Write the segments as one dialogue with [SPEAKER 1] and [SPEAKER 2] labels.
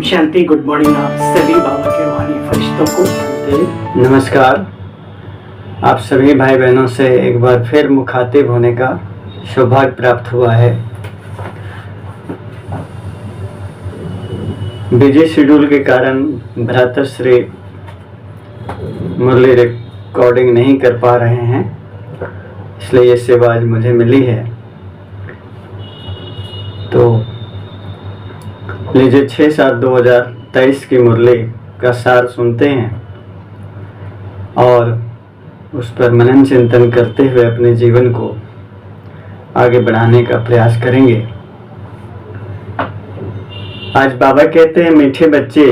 [SPEAKER 1] शांति। Good morning आप सभी बाबा के रूहानी फरिश्तों को
[SPEAKER 2] नमस्कार। आप सभी भाई बहनों से एक बार फिर मुखातिब होने का सौभाग्य प्राप्त हुआ है। बिजी शेड्यूल के कारण भ्रातृश्री मुरली रिकॉर्डिंग नहीं कर पा रहे हैं, इसलिए ये सेवा आज मुझे मिली है। तो लीजिए 6/7/2023 की मुरली का सार सुनते हैं और उस पर मनन चिंतन करते हुए अपने जीवन को आगे बढ़ाने का प्रयास करेंगे। आज बाबा कहते हैं, मीठे बच्चे,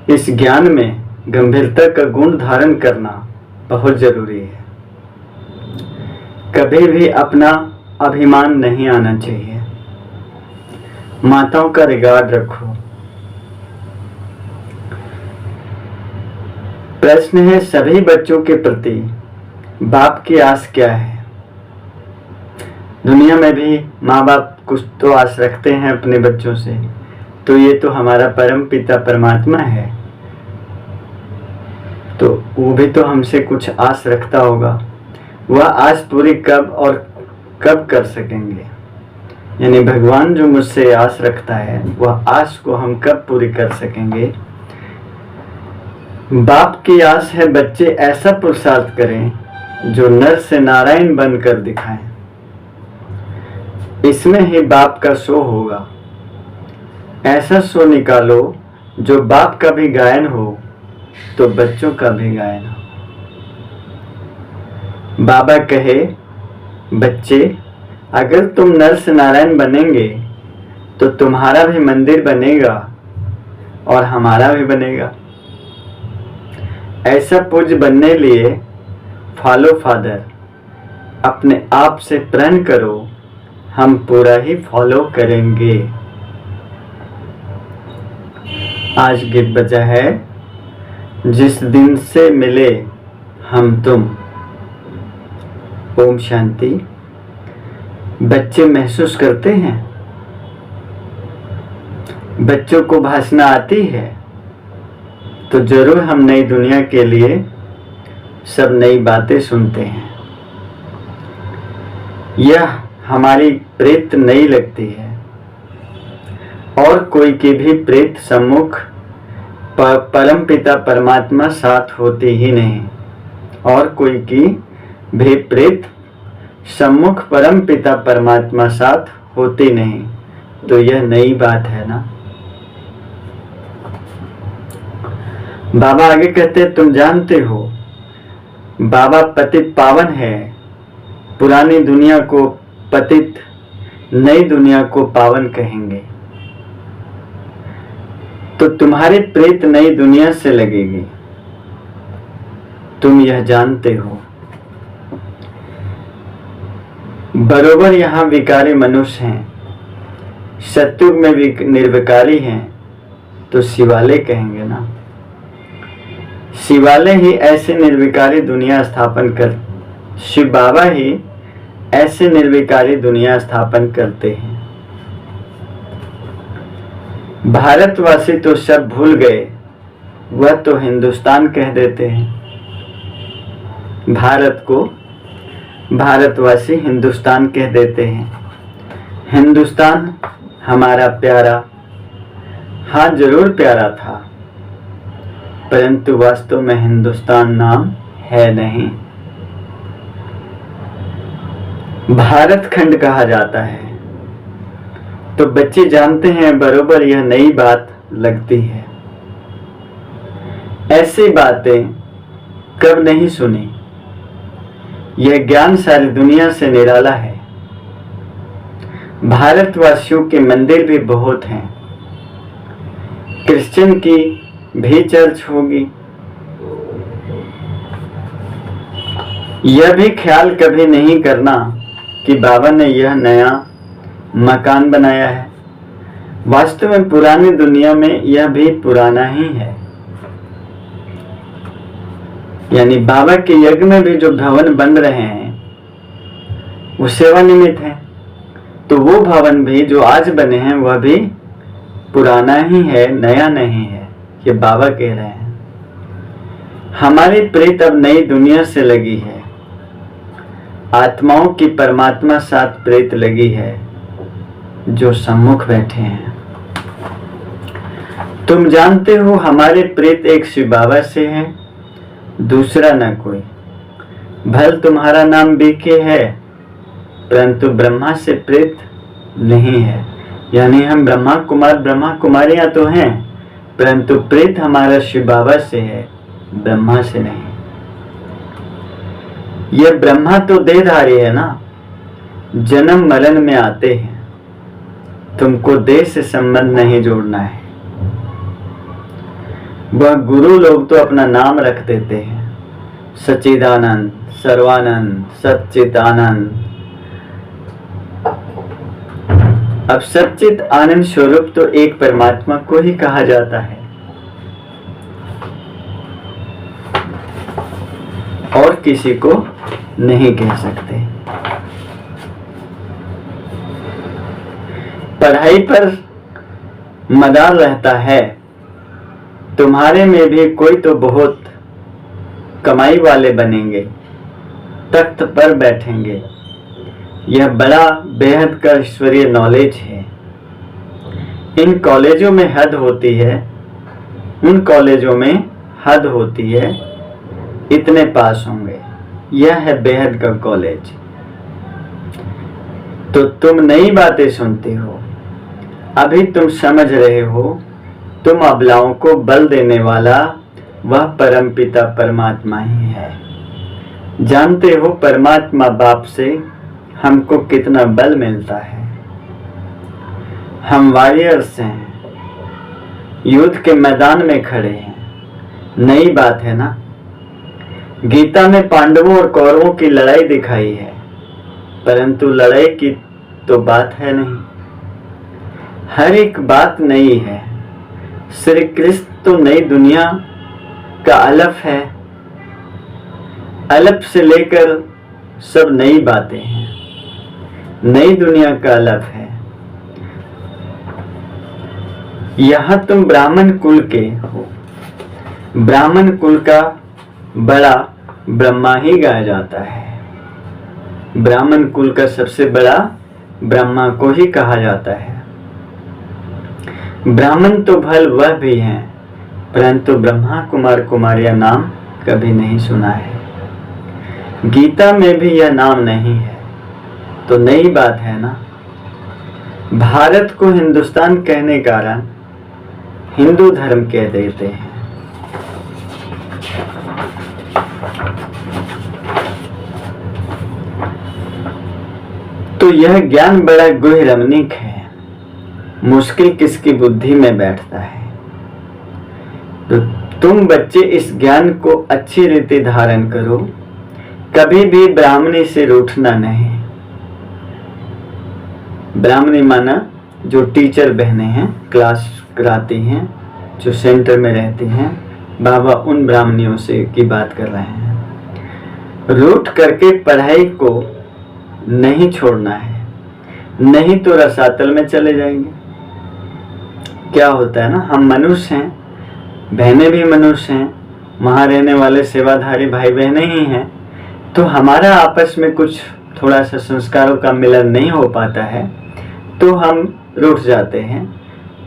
[SPEAKER 2] इस ज्ञान में गंभीरता का गुण धारण करना बहुत जरूरी है। कभी भी अपना अभिमान नहीं आना चाहिए। माताओं का रिगार्ड रखो। प्रश्न है, सभी बच्चों के प्रति बाप की आस क्या है? दुनिया में भी माँ बाप कुछ तो आस रखते हैं अपने बच्चों से, तो ये तो हमारा परम पिता परमात्मा है, तो वो भी तो हमसे कुछ आस रखता होगा। वह आस पूरी कब और कब कर सकेंगे? यानी भगवान जो मुझसे आस रखता है, वह आस को हम कब पूरी कर सकेंगे? बाप की आस है बच्चे ऐसा पुरुषार्थ करें जो नर से नारायण बनकर दिखाएं। इसमें ही बाप का शो होगा। ऐसा शो निकालो जो बाप का भी गायन हो तो बच्चों का भी गायन हो। बाबा कहे, बच्चे, अगर तुम नर से नारायण बनेंगे तो तुम्हारा भी मंदिर बनेगा और हमारा भी बनेगा। ऐसा पूज्य बनने लिए फॉलो फादर, अपने आप से प्रण करो, हम पूरा ही फॉलो करेंगे। आज गीत बजा है, जिस दिन से मिले हम तुम। ओम शांति। बच्चे महसूस करते हैं, बच्चों को भाषा आती है, तो जरूर हम नई दुनिया के लिए सब नई बातें सुनते हैं। यह हमारी प्रेत नहीं लगती है और कोई की भी प्रेत सम्मुख परम पिता परमात्मा साथ होती ही नहीं, और कोई की भी प्रेत सम्मुख परम पिता परमात्मा साथ होती नहीं। तो यह नई बात है ना। बाबा आगे कहते, तुम जानते हो बाबा पतित पावन है। पुरानी दुनिया को पतित, नई दुनिया को पावन कहेंगे। तो तुम्हारी प्रेत नई दुनिया से लगेगी, तुम यह जानते हो। बरोबर यहाँ विकारी मनुष्य हैं, सत्युग में भी निर्विकारी हैं, तो शिवालय कहेंगे ना। शिवालय ही ऐसे निर्विकारी दुनिया स्थापन कर, शिव बाबा ही ऐसे निर्विकारी दुनिया स्थापन करते हैं। भारतवासी तो सब भूल गए, वह तो हिंदुस्तान कह देते हैं। भारत को भारतवासी हिंदुस्तान कह देते हैं। हिंदुस्तान हमारा प्यारा, हाँ जरूर प्यारा था, परंतु वास्तव में हिंदुस्तान नाम है नहीं, भारत खंड कहा जाता है। तो बच्चे जानते हैं, बरोबर यह नई बात लगती है। ऐसी बातें कब नहीं सुनी। यह ज्ञान सारी दुनिया से निराला है। भारतवासियों के मंदिर भी बहुत हैं, क्रिश्चियन की भी चर्च होगी। यह भी ख्याल कभी नहीं करना कि बाबा ने यह नया मकान बनाया है। वास्तव में पुरानी दुनिया में यह भी पुराना ही है। यानी बाबा के यज्ञ में भी जो भवन बन रहे हैं वो सेवा निमित्त है, तो वो भवन भी जो आज बने हैं वह भी पुराना ही है, नया नहीं है, ये बाबा कह रहे हैं। हमारी प्रीत अब नई दुनिया से लगी है, आत्माओं की परमात्मा साथ प्रीत लगी है जो सम्मुख बैठे हैं। तुम जानते हो हमारे प्रीत एक शिव बाबा से है, दूसरा न कोई। भल तुम्हारा नाम बीके है, परंतु ब्रह्मा से प्रीत नहीं है। यानी हम ब्रह्मा कुमार ब्रह्मा कुमारियां तो हैं, परंतु प्रीत हमारा शिव बाबा से है, ब्रह्मा से नहीं। यह ब्रह्मा तो देहधारी है ना, जन्म मरण में आते हैं। तुमको देह से संबंध नहीं जोड़ना है। वह गुरु लोग तो अपना नाम रख देते हैं, सच्चिदानंद, सर्वानंद, सच्चित आनंद। अब सच्चित आनंद स्वरूप तो एक परमात्मा को ही कहा जाता है, और किसी को नहीं कह सकते। पढ़ाई पर मदार रहता है, तुम्हारे में भी कोई तो बहुत कमाई वाले बनेंगे, तख्त पर बैठेंगे। यह बड़ा बेहद का ईश्वरीय नॉलेज है। इन कॉलेजों में हद होती है, उन कॉलेजों में हद होती है, इतने पास होंगे। यह है बेहद का कॉलेज। तो तुम नई बातें सुनते हो, अभी तुम समझ रहे हो। तुम अबलाओं को बल देने वाला वह परमपिता परमात्मा ही है। जानते हो परमात्मा बाप से हमको कितना बल मिलता है। हम वॉरियर्स हैं, युद्ध के मैदान में खड़े हैं। नई बात है ना। गीता में पांडवों और कौरवों की लड़ाई दिखाई है, परंतु लड़ाई की तो बात है नहीं। हर एक बात नई है। श्री कृष्ण तो नई दुनिया का अलफ है। अलफ से लेकर सब नई बातें हैं। नई दुनिया का अलफ है। यहां तुम ब्राह्मण कुल के हो। ब्राह्मण कुल का बड़ा ब्रह्मा ही गाया जाता है। ब्राह्मण कुल का सबसे बड़ा ब्रह्मा को ही कहा जाता है। ब्राह्मण तो भल वह भी हैं, परंतु ब्रह्मा कुमार कुमारिया नाम कभी नहीं सुना है। गीता में भी यह नाम नहीं है, तो नई बात है ना। भारत को हिंदुस्तान कहने कारण हिंदू धर्म कह देते हैं। तो यह ज्ञान बड़ा गुह रमणीक है, मुश्किल किसकी बुद्धि में बैठता है। तो तुम बच्चे इस ज्ञान को अच्छी रीति धारण करो, कभी भी ब्राह्मणी से रूठना नहीं। ब्राह्मणी माना जो टीचर बहनें हैं, क्लास कराती हैं, जो सेंटर में रहती हैं, बाबा उन ब्राह्मणियों से की बात कर रहे हैं। रूठ करके पढ़ाई को नहीं छोड़ना है, नहीं तो रसातल में चले जाएंगे। क्या होता है ना, हम मनुष्य हैं, बहनें भी मनुष्य हैं, वहाँ रहने वाले सेवाधारी भाई बहनें ही हैं। तो हमारा आपस में कुछ थोड़ा सा संस्कारों का मिलन नहीं हो पाता है, तो हम रूठ जाते हैं।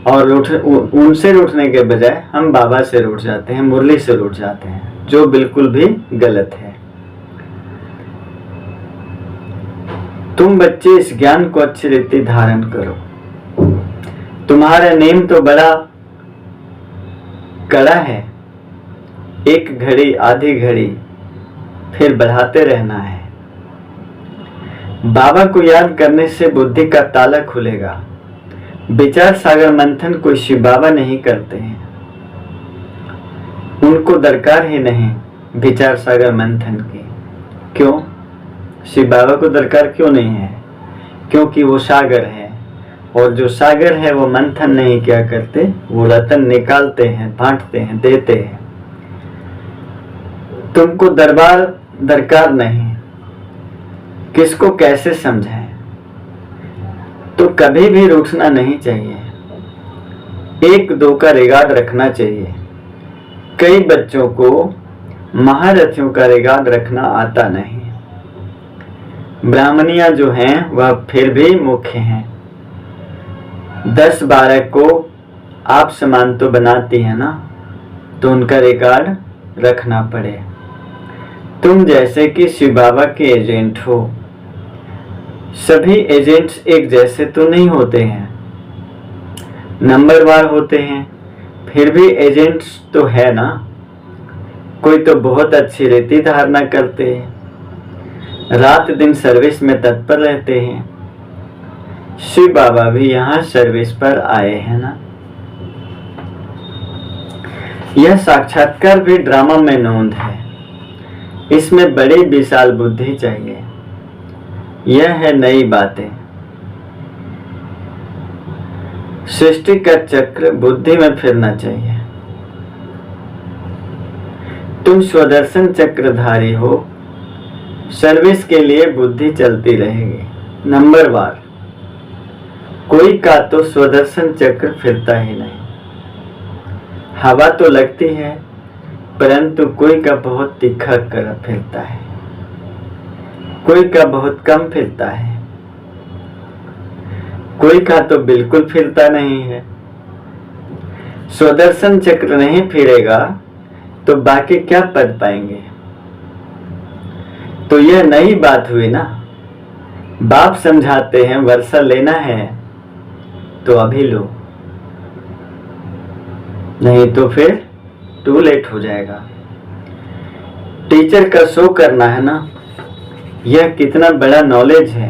[SPEAKER 2] और उनसे रूठने के बजाय हम बाबा से रूठ जाते हैं, मुरली से रूठ जाते हैं, जो बिल्कुल भी गलत है। तुम बच्चे इस ज्ञान को अच्छी रीति धारण करो। तुम्हारा नेम तो बड़ा कड़ा है, एक घड़ी आधी घड़ी फिर बढ़ाते रहना है। बाबा को याद करने से बुद्धि का ताला खुलेगा। विचार सागर मंथन कोई शिव बाबा नहीं करते हैं, उनको दरकार ही नहीं विचार सागर मंथन की। क्यों? शिव बाबा को दरकार क्यों नहीं है? क्योंकि वो सागर है, और जो सागर है वो मंथन नहीं क्या करते, वो रतन निकालते हैं, बांटते हैं, देते हैं। तुमको दरबार दरकार नहीं, किसको कैसे समझाएं। तो कभी भी रूठना नहीं चाहिए। एक दो का रिकॉर्ड रखना चाहिए। कई बच्चों को महारथियों का रिकॉर्ड रखना आता नहीं। ब्राह्मणियां जो हैं वह फिर भी मुख्य हैं। 10-12 को आप समान तो बनाती है ना, तो उनका रिकॉर्ड रखना पड़े। तुम जैसे कि शिव बाबा के एजेंट हो। सभी एजेंट्स एक जैसे तो नहीं होते हैं, नंबरवार होते हैं। फिर भी एजेंट्स तो है ना। कोई तो बहुत अच्छी रीति धारणा करते हैं, रात दिन सर्विस में तत्पर रहते हैं। शिव बाबा भी यहाँ सर्विस पर आए हैं ना। यह साक्षात्कार भी ड्रामा में नोंद है। इसमें बड़ी विशाल बुद्धि चाहिए। यह है नई बातें। सृष्टि का चक्र बुद्धि में फिरना चाहिए। तुम स्वदर्शन चक्रधारी हो। सर्विस के लिए बुद्धि चलती रहेगी नंबरवार। कोई का तो स्वदर्शन चक्र फिरता ही नहीं। हवा तो लगती है, परंतु कोई का बहुत तीखा कर फिरता है, कोई का बहुत कम फिरता है, कोई का तो बिल्कुल फिरता नहीं है। स्वदर्शन चक्र नहीं फिरेगा तो बाकी क्या पढ़ पाएंगे। तो यह नई बात हुई ना। बाप समझाते हैं वर्षा लेना है तो अभी लो, नहीं तो फिर टू लेट हो जाएगा। टीचर का शो करना है ना। यह कितना बड़ा नॉलेज है।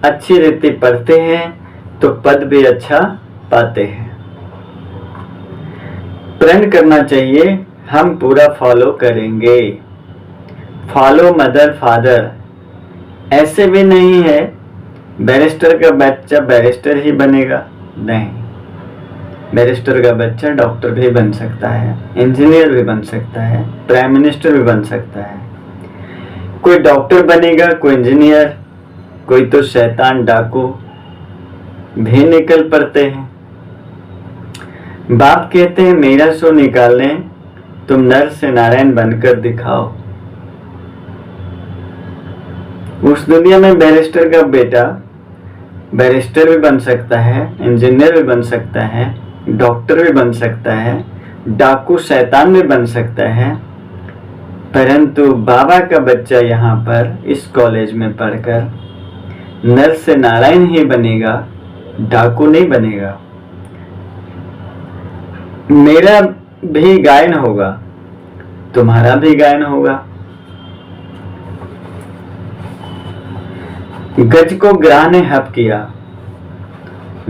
[SPEAKER 2] अच्छी रीति पढ़ते हैं तो पद भी अच्छा पाते हैं। प्रण करना चाहिए हम पूरा फॉलो करेंगे। Follow mother father. ऐसे भी नहीं है बैरिस्टर का बच्चा बैरिस्टर ही बनेगा, नहीं। बैरिस्टर का बच्चा डॉक्टर भी बन सकता है, इंजीनियर भी बन सकता है, प्राइम मिनिस्टर भी बन सकता है। कोई डॉक्टर बनेगा, कोई इंजीनियर, कोई तो शैतान डाकू भी निकल पड़ते हैं। बाप कहते हैं मेरा शो निकालने तुम नर से नारायण बनकर दिखाओ। उस दुनिया में बैरिस्टर का बेटा बैरिस्टर भी बन सकता है, इंजीनियर भी बन सकता है, डॉक्टर भी बन सकता है, डाकू शैतान भी बन सकता है। परंतु बाबा का बच्चा यहाँ पर इस कॉलेज में पढ़कर नर से नारायण ही बनेगा, डाकू नहीं बनेगा। मेरा भी गायन होगा, तुम्हारा भी गायन होगा। गज को ग्रह ने हप किया।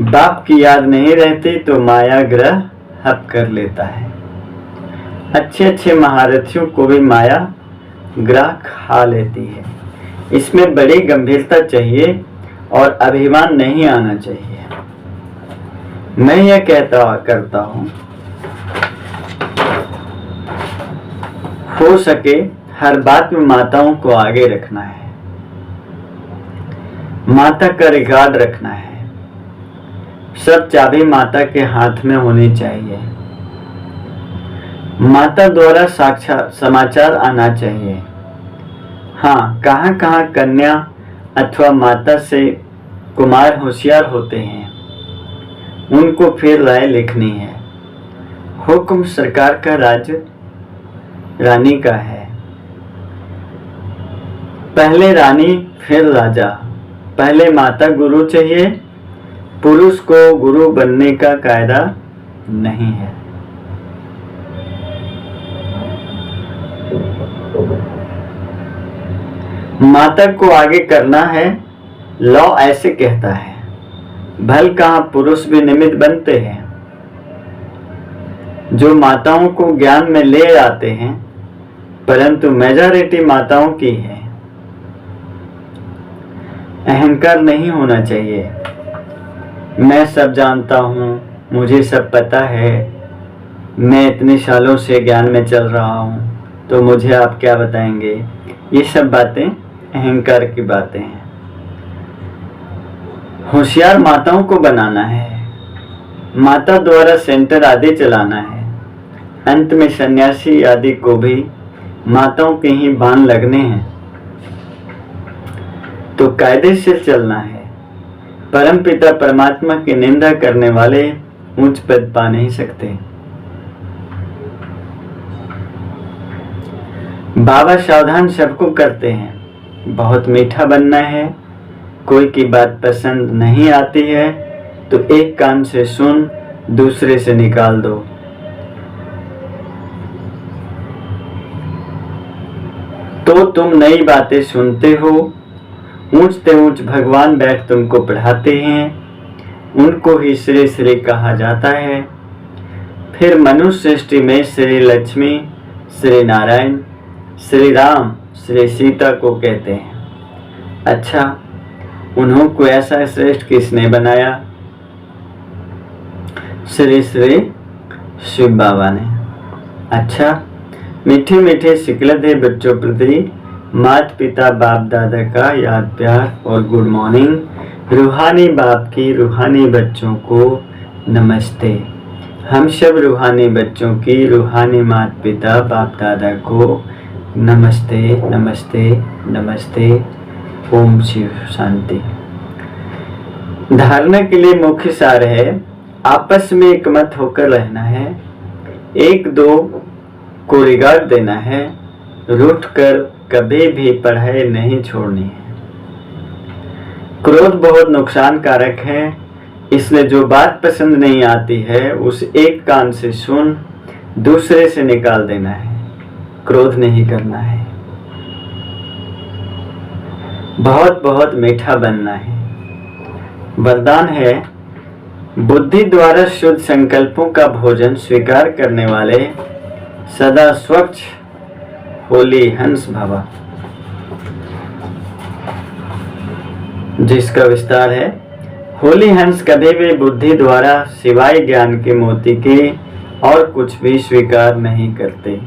[SPEAKER 2] बाप की याद नहीं रहती तो माया ग्रह हप कर लेता है। अच्छे अच्छे महारथियों को भी माया ग्रह खा लेती है। इसमें बड़ी गंभीरता चाहिए और अभिमान नहीं आना चाहिए। मैं यह करता हूं, हो सके हर बात में माताओं को आगे रखना है, माता का रिकॉर्ड रखना है। सब चाबी माता के हाथ में होनी चाहिए। माता द्वारा साक्षात समाचार आना चाहिए। हाँ, कहाँ कहाँ कन्या अथवा माता से कुमार होशियार होते हैं, उनको फिर राय लिखनी है। हुक्म सरकार का, राज्य रानी का है। पहले रानी फिर राजा। पहले माता गुरु चाहिए। पुरुष को गुरु बनने का कायदा नहीं है। माता को आगे करना है, लॉ ऐसे कहता है। भल कहाँ पुरुष भी निमित्त बनते हैं। जो माताओं को ज्ञान में ले आते हैं, परंतु मेजॉरिटी माताओं की है। अहंकार नहीं होना चाहिए। मैं सब जानता हूँ, मुझे सब पता है, मैं इतने सालों से ज्ञान में चल रहा हूँ, तो मुझे आप क्या बताएंगे। ये सब बातें अहंकार की बातें हैं। होशियार माताओं को बनाना है। माता द्वारा सेंटर आदि चलाना है। अंत में सन्यासी आदि को भी माताओं के ही बाण लगने हैं। तो कायदे से चलना है। परमपिता परमात्मा की निंदा करने वाले ऊंच पद पा नहीं सकते। बाबा सावधान सबको करते हैं। बहुत मीठा बनना है। कोई की बात पसंद नहीं आती है तो एक कान से सुन, दूसरे से निकाल दो। तो तुम नई बातें सुनते हो। ऊंचते ऊंच भगवान बैठ तुमको पढ़ाते हैं। उनको ही श्री श्री कहा जाता है। फिर मनुष्य सृष्टि में श्री लक्ष्मी, श्री नारायण, श्री राम, श्री सीता को कहते हैं। अच्छा, उन्हों को ऐसा श्रेष्ठ किसने बनाया? श्री श्री शिव बाबा ने। अच्छा, मीठे मीठे सिकलते बच्चों प्रति माता पिता बाप दादा का याद प्यार और गुड मॉर्निंग। रूहानी बाप की रूहानी बच्चों को नमस्ते। हम सब रूहानी बच्चों की रूहानी माता पिता बाप दादा को नमस्ते नमस्ते नमस्ते। ओम शिव शांति। धारणा के लिए मुख्य सार है, आपस में एकमत होकर रहना है। एक दो को रिगार्ड देना है। रूठ कर कभी भी पढ़ाई नहीं छोड़नी है। क्रोध बहुत नुकसान कारक है, इसलिए जो बात पसंद नहीं आती है उस एक कान से सुन, दूसरे से निकाल देना है। क्रोध नहीं करना है। बहुत बहुत मीठा बनना है। वरदान है, बुद्धि द्वारा शुद्ध संकल्पों का भोजन स्वीकार करने वाले सदा स्वच्छ होली हंस भवा। जिसका विस्तार है, होली हंस कभी भी बुद्धि द्वारा सिवाय ज्ञान के मोती के और कुछ भी स्वीकार नहीं करते।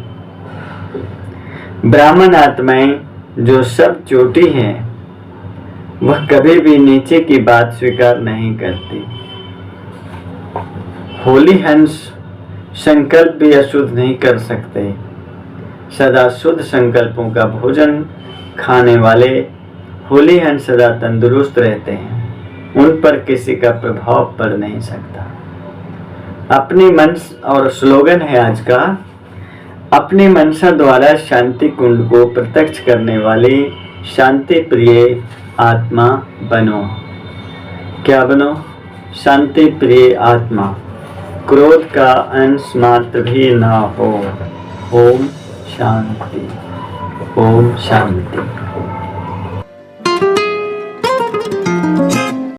[SPEAKER 2] ब्राह्मण आत्माएं जो सब चोटी हैं, वह कभी भी नीचे की बात स्वीकार नहीं करती। होली हंस संकल्प भी अशुद्ध नहीं कर सकते। सदा शुद्ध संकल्पों का भोजन खाने वाले होली हंस सदा तंदुरुस्त रहते हैं। उन पर किसी का प्रभाव पड़ नहीं सकता। अपनी मन और स्लोगन है आज का, अपनी मनसा द्वारा शांति कुंड को प्रत्यक्ष करने वाली शांति प्रिय आत्मा बनो। क्या बनो? शांति प्रिय आत्मा। क्रोध का अंश मात्र भी ना हो। ओम शांति। ओम शांति।